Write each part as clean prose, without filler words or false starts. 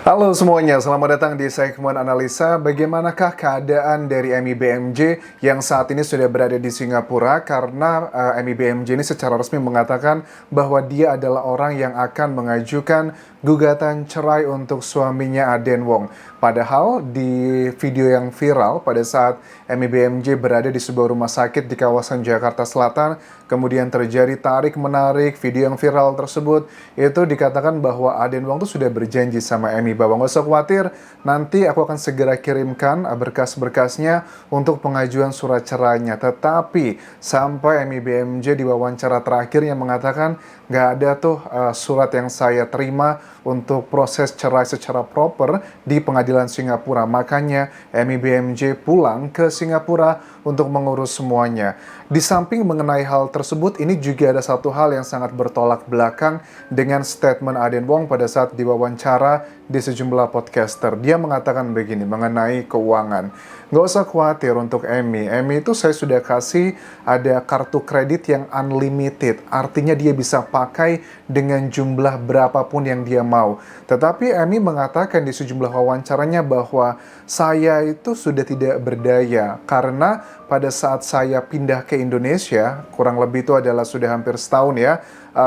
Halo semuanya, selamat datang di segmen analisa. Bagaimanakah keadaan dari Emi BMJ yang saat ini sudah berada di Singapura karena Emi BMJ ini secara resmi mengatakan bahwa dia adalah orang yang akan mengajukan gugatan cerai untuk suaminya Aden Wong. Padahal di video yang viral pada saat Emi BMJ berada di sebuah rumah sakit di kawasan Jakarta Selatan, kemudian terjadi tarik-menarik. Video yang viral tersebut itu dikatakan bahwa Aden Wong itu sudah berjanji sama Emi bahwa nggak usah khawatir, nanti aku akan segera kirimkan berkas-berkasnya untuk pengajuan surat cerainya. Tetapi sampai Emi BMJ di wawancara terakhirnya mengatakan nggak ada tuh surat yang saya terima untuk proses cerai secara proper di pengadilan Singapura. Makanya Emi BMJ pulang ke Singapura untuk mengurus semuanya. Di samping mengenai hal tersebut, ini juga ada satu hal yang sangat bertolak belakang dengan statement Aden Wong pada saat diwawancara di sejumlah podcaster. Dia mengatakan begini mengenai keuangan. Nggak usah khawatir untuk Emi. Emi itu saya sudah kasih ada kartu kredit yang unlimited. Artinya dia bisa pakai dengan jumlah berapapun yang dia mau. Tetapi Emi mengatakan di sejumlah wawancaranya bahwa saya itu sudah tidak berdaya karena pada saat saya pindah ke Indonesia, kurang lebih itu adalah sudah hampir setahun ya,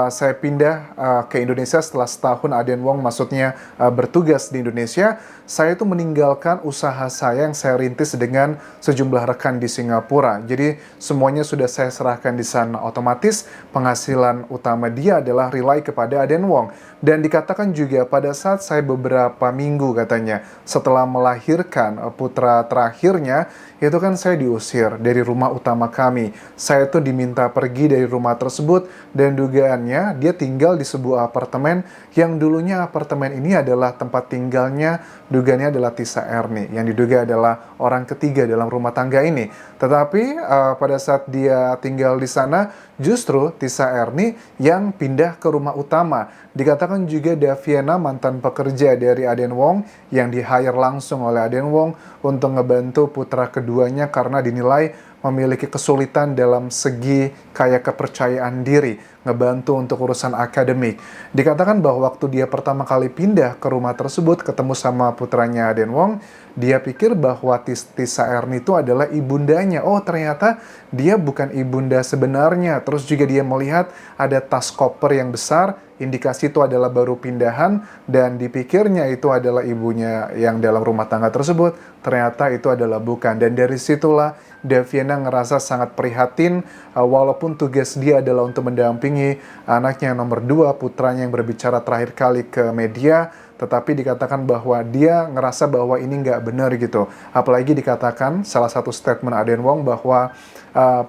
saya pindah ke Indonesia setelah setahun Aden Wong maksudnya bertugas di Indonesia. Saya itu meninggalkan usaha saya yang saya rintis dengan sejumlah rekan di Singapura. Jadi semuanya sudah saya serahkan di sana. Otomatis penghasilan utama dia adalah rely kepada Aden Wong. Dan dikatakan juga pada saat saya beberapa minggu katanya setelah melahirkan putra terakhirnya, itu kan saya diusir dari rumah utama kami. Saya tuh diminta pergi dari rumah tersebut dan dugaannya dia tinggal di sebuah apartemen yang dulunya apartemen ini adalah tempat tinggalnya, dugaannya adalah Tisa Erni yang diduga adalah orang ketiga dalam rumah tangga ini. Tetapi pada saat dia tinggal di sana, justru Tisa Erni yang pindah ke rumah utama. Dikatakan juga Daviana mantan pekerja dari Aden Wong yang di-hire langsung oleh Aden Wong untuk ngebantu putra keduanya karena dinilai memiliki kesulitan dalam segi kayak kepercayaan diri, ngebantu untuk urusan akademik. Dikatakan bahwa waktu dia pertama kali pindah ke rumah tersebut, ketemu sama putranya Aden Wong, dia pikir bahwa Tisa Erni itu adalah ibundanya. Oh, ternyata dia bukan ibunda sebenarnya. Terus juga dia melihat ada tas koper yang besar, indikasi itu adalah baru pindahan, dan dipikirnya itu adalah ibunya yang dalam rumah tangga tersebut. Ternyata itu adalah bukan. Dan dari situlah Daviana ngerasa sangat prihatin, walaupun tugas dia adalah untuk mendampingi anaknya yang nomor 2, putranya yang berbicara terakhir kali ke media, tetapi dikatakan bahwa dia ngerasa bahwa ini nggak benar gitu. Apalagi dikatakan salah satu statement Aden Wong bahwa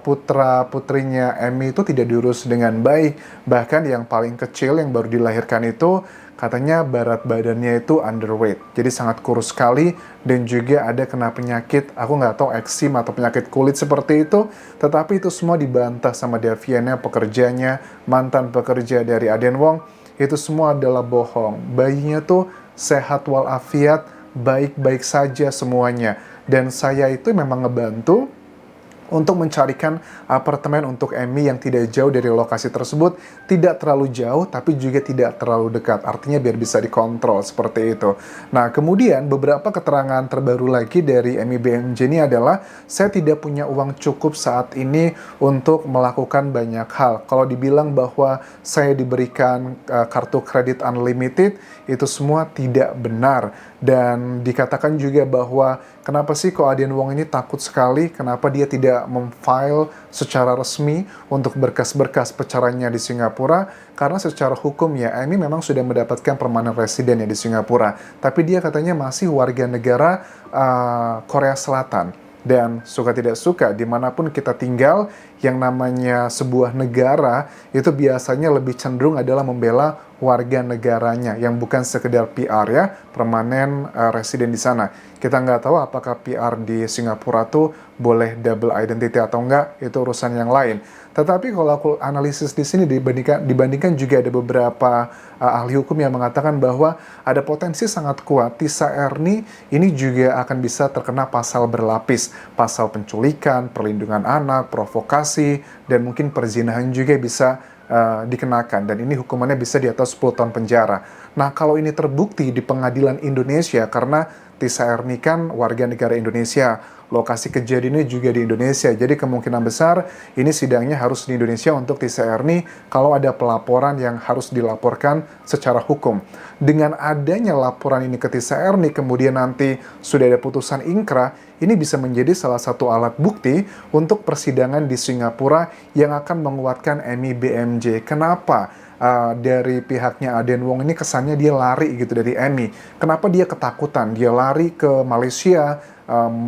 putra-putrinya Emi itu tidak diurus dengan baik. Bahkan yang paling kecil yang baru dilahirkan itu katanya berat badannya itu underweight, jadi sangat kurus sekali dan juga ada kena penyakit, aku nggak tahu eksim atau penyakit kulit seperti itu, tetapi itu semua dibantah sama Daviana, pekerjanya, mantan pekerja dari Aden Wong, itu semua adalah bohong. Bayinya tuh sehat walafiat, baik-baik saja semuanya, dan saya itu memang ngebantu untuk mencarikan apartemen untuk Emi yang tidak jauh dari lokasi tersebut, tidak terlalu jauh tapi juga tidak terlalu dekat, artinya biar bisa dikontrol seperti itu. Nah, kemudian beberapa keterangan terbaru lagi dari Emi BMJ ini adalah saya tidak punya uang cukup saat ini untuk melakukan banyak hal. Kalau dibilang bahwa saya diberikan kartu kredit unlimited, itu semua tidak benar. Dan dikatakan juga bahwa kenapa sih kok Aden Wong ini takut sekali, kenapa dia tidak memfile secara resmi untuk berkas-berkas perceraiannya di Singapura, karena secara hukum ya Emi memang sudah mendapatkan permanent resident ya di Singapura, tapi dia katanya masih warga negara Korea Selatan. Dan suka tidak suka, dimanapun kita tinggal, yang namanya sebuah negara itu biasanya lebih cenderung adalah membela warga negaranya, yang bukan sekedar PR ya, permanen resident di sana. Kita nggak tahu apakah PR di Singapura tuh boleh double identity atau enggak, itu urusan yang lain. Tetapi kalau aku analisis di sini dibandingkan juga ada beberapa ahli hukum yang mengatakan bahwa ada potensi sangat kuat Tisa Erni ini juga akan bisa terkena pasal berlapis, pasal penculikan, perlindungan anak, provokasi, dan mungkin perzinahan juga bisa dikenakan dan ini hukumannya bisa di atas 10 tahun penjara. Nah, kalau ini terbukti di pengadilan Indonesia karena Tisa Erni kan warga negara Indonesia, lokasi kejadiannya juga di Indonesia. Jadi kemungkinan besar ini sidangnya harus di Indonesia untuk Tisa Erni kalau ada pelaporan yang harus dilaporkan secara hukum. Dengan adanya laporan ini ke Tisa Erni, kemudian nanti sudah ada putusan ingkrah, ini bisa menjadi salah satu alat bukti untuk persidangan di Singapura yang akan menguatkan Emi BMJ. Kenapa? Dari pihaknya Aden Wong ini kesannya dia lari gitu dari Emi. Kenapa dia ketakutan? Dia lari ke Malaysia,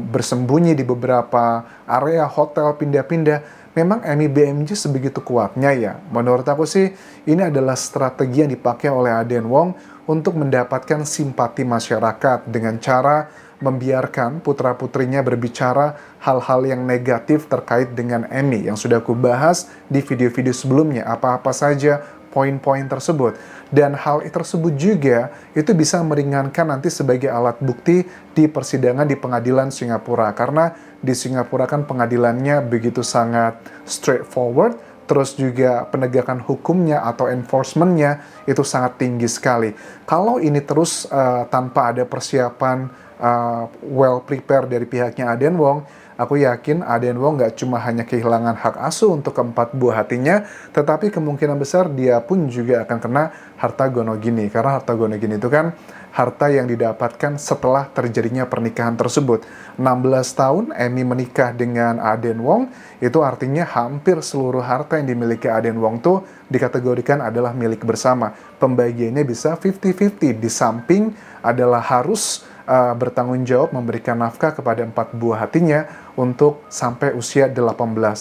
bersembunyi di beberapa area hotel, pindah-pindah. Memang Emi BMJ sebegitu kuatnya ya. Menurut aku sih ini adalah strategi yang dipakai oleh Aden Wong untuk mendapatkan simpati masyarakat dengan cara membiarkan putra-putrinya berbicara hal-hal yang negatif terkait dengan Emi yang sudah aku bahas di video-video sebelumnya. Apa-apa saja poin-poin tersebut. Dan hal tersebut juga itu bisa meringankan nanti sebagai alat bukti di persidangan di pengadilan Singapura. Karena di Singapura kan pengadilannya begitu sangat straightforward, terus juga penegakan hukumnya atau enforcement-nya itu sangat tinggi sekali. Kalau ini terus tanpa ada persiapan well prepared dari pihaknya Aden Wong, aku yakin Aden Wong nggak cuma hanya kehilangan hak asuh untuk keempat buah hatinya, tetapi kemungkinan besar dia pun juga akan kena harta gonogini. Karena harta gonogini itu kan harta yang didapatkan setelah terjadinya pernikahan tersebut. 16 tahun Emi menikah dengan Aden Wong, itu artinya hampir seluruh harta yang dimiliki Aden Wong tuh dikategorikan adalah milik bersama. Pembagiannya bisa 50-50, di samping adalah harus bertanggung jawab memberikan nafkah kepada 4 buah hatinya untuk sampai usia 18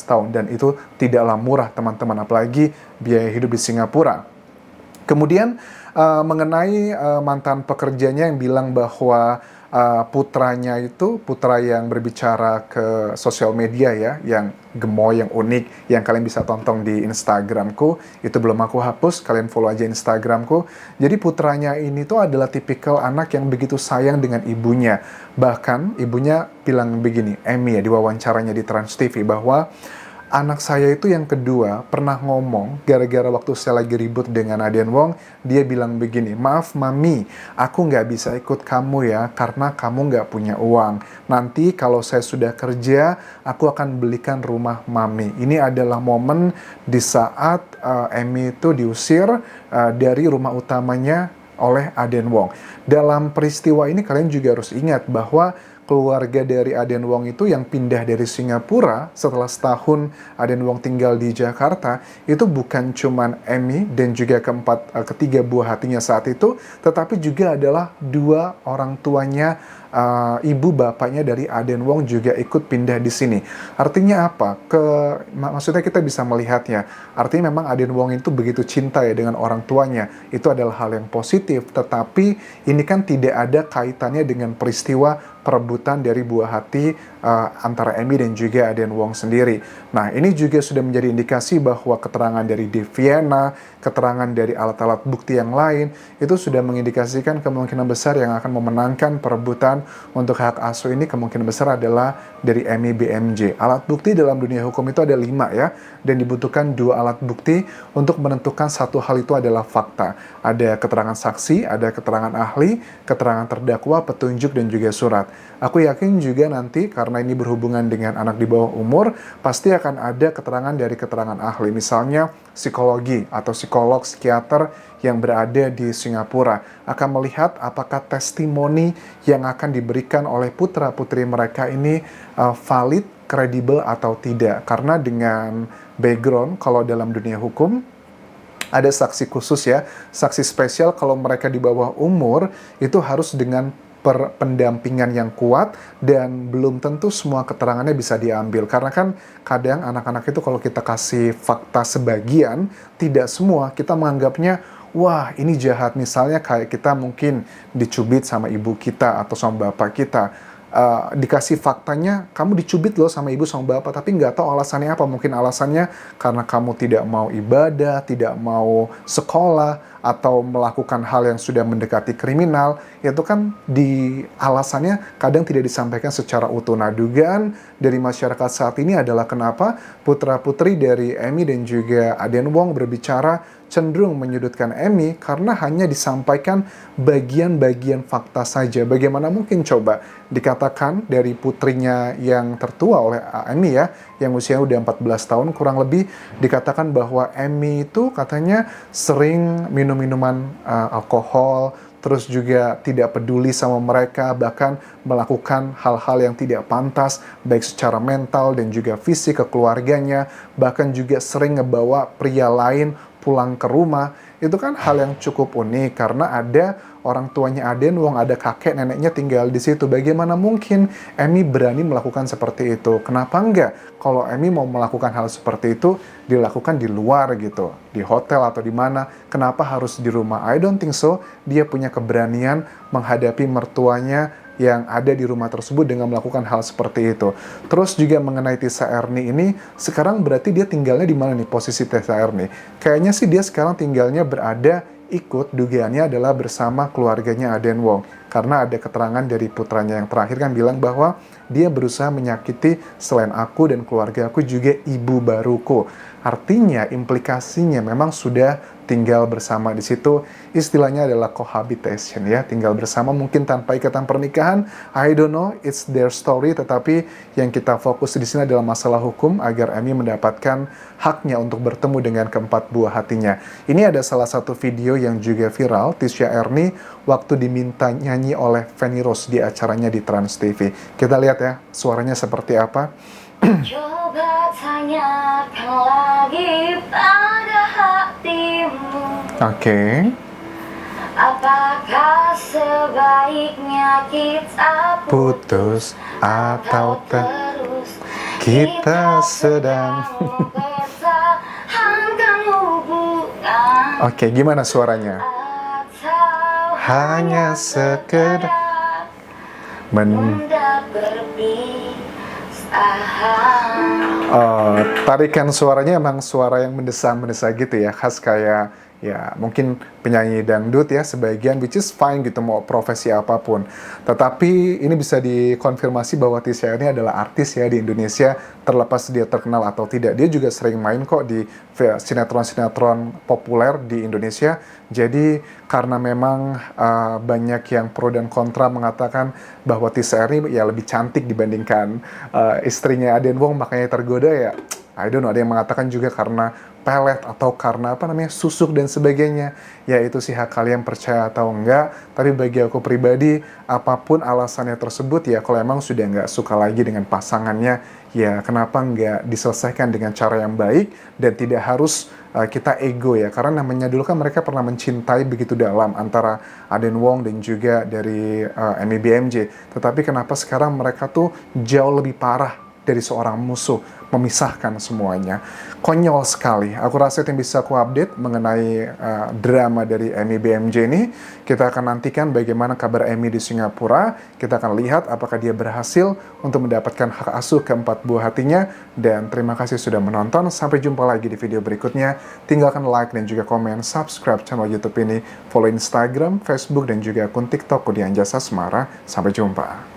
tahun. Dan itu tidaklah murah teman-teman, apalagi biaya hidup di Singapura. Kemudian mengenai mantan pekerjanya yang bilang bahwa putranya itu, putra yang berbicara ke sosial media ya, yang gemoy, yang unik, yang kalian bisa tonton di Instagramku, itu belum aku hapus, kalian follow aja Instagramku. Jadi putranya ini tuh adalah tipikal anak yang begitu sayang dengan ibunya. Bahkan ibunya bilang begini, Emi ya, di wawancaranya di Trans TV, bahwa anak saya itu yang kedua pernah ngomong gara-gara waktu saya lagi ribut dengan Aden Wong, dia bilang begini, maaf mami, aku nggak bisa ikut kamu ya karena kamu nggak punya uang. Nanti kalau saya sudah kerja, aku akan belikan rumah mami. Ini adalah momen di saat Emi itu diusir dari rumah utamanya oleh Aden Wong. Dalam peristiwa ini kalian juga harus ingat bahwa keluarga dari Aden Wong itu yang pindah dari Singapura setelah setahun Aden Wong tinggal di Jakarta, itu bukan cuman Emi dan juga ketiga buah hatinya saat itu, tetapi juga adalah dua orang tuanya, ibu bapaknya dari Aden Wong juga ikut pindah di sini. Artinya apa? Maksudnya kita bisa melihatnya. Artinya memang Aden Wong itu begitu cinta ya dengan orang tuanya. Itu adalah hal yang positif, tetapi ini kan tidak ada kaitannya dengan peristiwa perebutan dari buah hati antara Emi dan juga Aden Wong sendiri. Nah, ini juga sudah menjadi indikasi bahwa keterangan dari Deviana, keterangan dari alat-alat bukti yang lain, itu sudah mengindikasikan kemungkinan besar yang akan memenangkan perebutan untuk hak asuh ini kemungkinan besar adalah dari Emi BMJ. Alat bukti dalam dunia hukum itu ada 5 ya, dan dibutuhkan 2 alat bukti untuk menentukan satu hal itu adalah fakta. Ada keterangan saksi, ada keterangan ahli, keterangan terdakwa, petunjuk, dan juga surat. Aku yakin juga nanti karena ini berhubungan dengan anak di bawah umur, pasti akan ada keterangan dari keterangan ahli. Misalnya psikologi atau psikolog, psikiater yang berada di Singapura akan melihat apakah testimoni yang akan diberikan oleh putra-putri mereka ini valid, kredibel atau tidak. Karena dengan background kalau dalam dunia hukum ada saksi khusus ya, saksi spesial kalau mereka di bawah umur itu harus dengan pendampingan yang kuat dan belum tentu semua keterangannya bisa diambil. Karena kan kadang anak-anak itu kalau kita kasih fakta sebagian, tidak semua, kita menganggapnya wah ini jahat. Misalnya kayak kita mungkin dicubit sama ibu kita atau sama bapak kita. dikasih faktanya, kamu dicubit loh sama ibu sama bapak, tapi nggak tahu alasannya apa. Mungkin alasannya karena kamu tidak mau ibadah, tidak mau sekolah, atau melakukan hal yang sudah mendekati kriminal. Itu kan di alasannya kadang tidak disampaikan secara utuh. Nah, dugaan dari masyarakat saat ini adalah kenapa putra-putri dari Emmy dan juga Aden Wong berbicara cenderung menyudutkan Emmy karena hanya disampaikan bagian-bagian fakta saja. Bagaimana mungkin coba dikatakan dari putrinya yang tertua oleh Emmy ya, yang usianya udah 14 tahun kurang lebih, dikatakan bahwa Emmy itu katanya sering minum minuman alkohol, terus juga tidak peduli sama mereka, bahkan melakukan hal-hal yang tidak pantas, baik secara mental dan juga fisik ke keluarganya, bahkan juga sering ngebawa pria lain pulang ke rumah. Itu kan hal yang cukup unik karena ada orang tuanya Aden Wong, ada kakek neneknya tinggal di situ. Bagaimana mungkin Emmy berani melakukan seperti itu? Kenapa enggak? Kalau Emmy mau melakukan hal seperti itu, dilakukan di luar gitu, di hotel atau di mana. Kenapa harus di rumah? I don't think so. Dia punya keberanian menghadapi mertuanya yang ada di rumah tersebut dengan melakukan hal seperti itu. Terus juga mengenai Tisa Erni ini, sekarang berarti dia tinggalnya di mana nih posisi Tisa Erni? Kayaknya sih dia sekarang tinggalnya berada ikut, dugaannya adalah bersama keluarganya Aden Wong. Karena ada keterangan dari putranya yang terakhir kan bilang bahwa dia berusaha menyakiti selain aku dan keluarga aku juga ibu baruku. Artinya implikasinya memang sudah tinggal bersama di situ. Istilahnya adalah cohabitation ya, tinggal bersama mungkin tanpa ikatan pernikahan. I don't know, it's their story. Tetapi yang kita fokus di sini adalah masalah hukum agar Emmy mendapatkan haknya untuk bertemu dengan keempat buah hatinya. Ini ada salah satu video yang juga viral, Tisha Erni waktu diminta nyanyi oleh Feni Rose di acaranya di Trans TV. Kita lihat ya, suaranya seperti apa. Coba tanyakan lagi pada hatimu. Oke. Apakah sebaiknya kita Putus atau terus? kita sedang mempertahankan hubungan. Oke, gimana suaranya? Atau Hanya sekedar hendak berpisah. tarikan suaranya emang suara yang mendesah-mendesah gitu ya, khas kayak ya mungkin penyanyi dangdut ya sebagian, which is fine gitu mau profesi apapun. Tetapi ini bisa dikonfirmasi bahwa Tisha ini adalah artis ya di Indonesia, terlepas dia terkenal atau tidak. Dia juga sering main kok di sinetron-sinetron populer di Indonesia. Jadi karena memang banyak yang pro dan kontra mengatakan bahwa Tisha ini ya lebih cantik dibandingkan istrinya Aden Wong, makanya tergoda ya. I don't know, ada yang mengatakan juga karena pelet atau karena susuk dan sebagainya. Ya itu sih hak kalian percaya atau enggak. Tapi bagi aku pribadi, apapun alasannya tersebut ya kalau emang sudah nggak suka lagi dengan pasangannya, ya kenapa nggak diselesaikan dengan cara yang baik dan tidak harus kita ego ya. Karena namanya dulu kan mereka pernah mencintai begitu dalam antara Aden Wong dan juga dari Emmy BMJ. Tetapi kenapa sekarang mereka tuh jauh lebih parah dari seorang musuh, memisahkan semuanya. Konyol sekali. Aku rasa itu yang bisa aku update mengenai drama dari Emmy BMJ ini. Kita akan nantikan bagaimana kabar Emmy di Singapura. Kita akan lihat apakah dia berhasil untuk mendapatkan hak asuh keempat buah hatinya. Dan terima kasih sudah menonton. Sampai jumpa lagi di video berikutnya. Tinggalkan like dan juga komen, subscribe channel YouTube ini, follow Instagram, Facebook, dan juga akun TikTok Kudian Jasa Semara. Sampai jumpa.